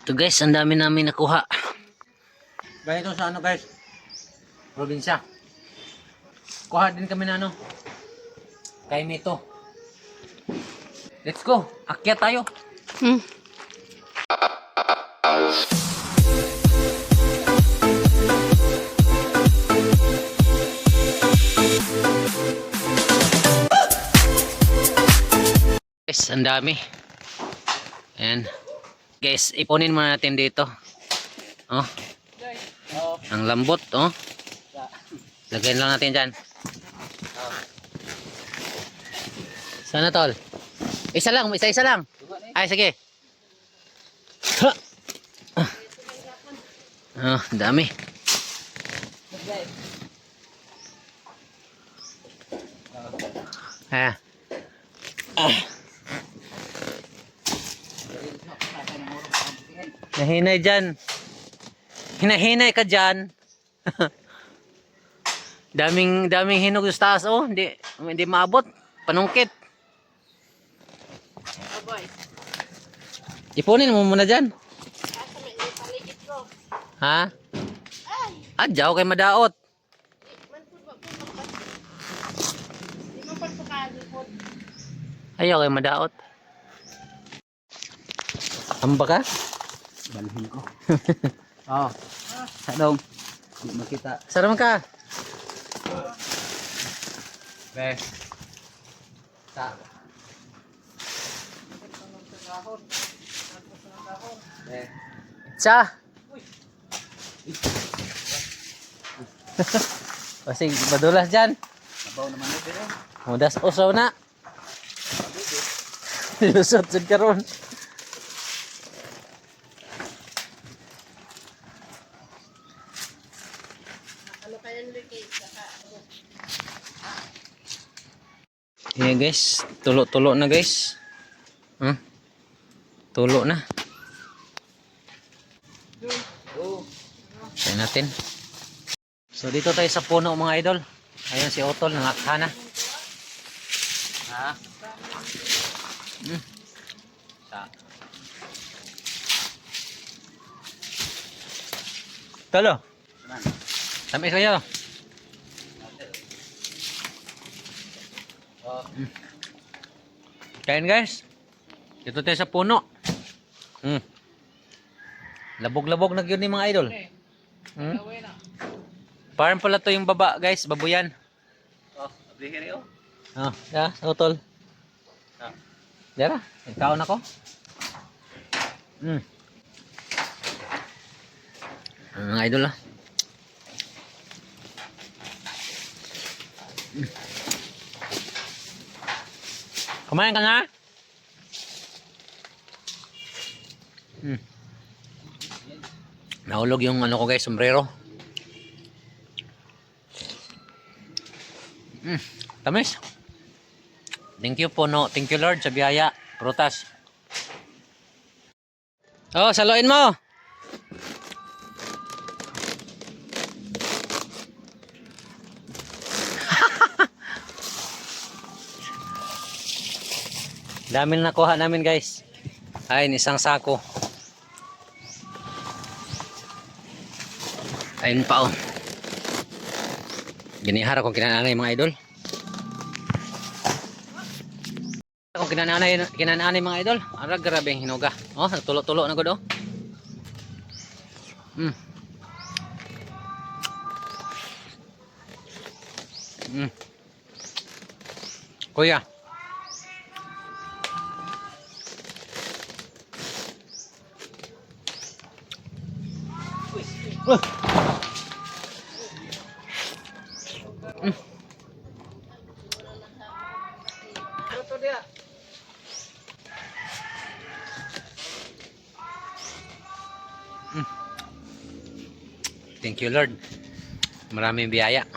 Ito guys, ang dami namin nakuha. Ganito sa ano guys, probinsya. Kuha din kami na ano, kay Mito. Let's go, akyat tayo. Guys, ang dami. Ayan. Guys, ipunin muna natin dito. Oh. Ang lambot, oh. Lagyan lang natin dyan. Sana tol? Isa lang. Ay, sige. Oh, dami. Ah. Nahinay dyan. Hinahinay ka dyan. daming hinog sa taas, oh. Hindi maabot. Panungkit. Ipunin mo muna dyan. Ha? Adyaw kay madaot. Ayaw kay madaot. Amba ka? Balhin ko. Oh. Sadong. Di makita. Sarang ka? Be. Sa. Be. Cha. Kasi madulas dyan. Nabaw naman ito eh. Mudas usaw na. Lusot jud karon. Yeah guys, tulo na guys. Tulo na. Try natin. So dito tayo sa puno mga idol. Ayun si Otol nangakha na. Ha? Talo. Tamis kayo. Kain guys. Dito tayo sa puno. Labog-labog na yun ni mga idol. Parang pala to yung baba guys, babuyan. Oh, abri here oh. Oh, ya, Otol. Dara, ikaw na ko. Mga idol ah. Kumain ka na? Nahulog yung ano ko guys, sombrero. Tamis. Thank you po no. Thank you Lord sa biyaya. Prutas. Oh, saluin mo. Dami na nakuha namin guys. Ayun, isang sako. Ayun pa oh. Ginihara kung kinananay mga idol. Kung kinananay mga idol. Ara grabe ang hinuga. Oh, nagtulo-tulo na gud oh. Kuya. Thank you Lord. Maraming biyaya.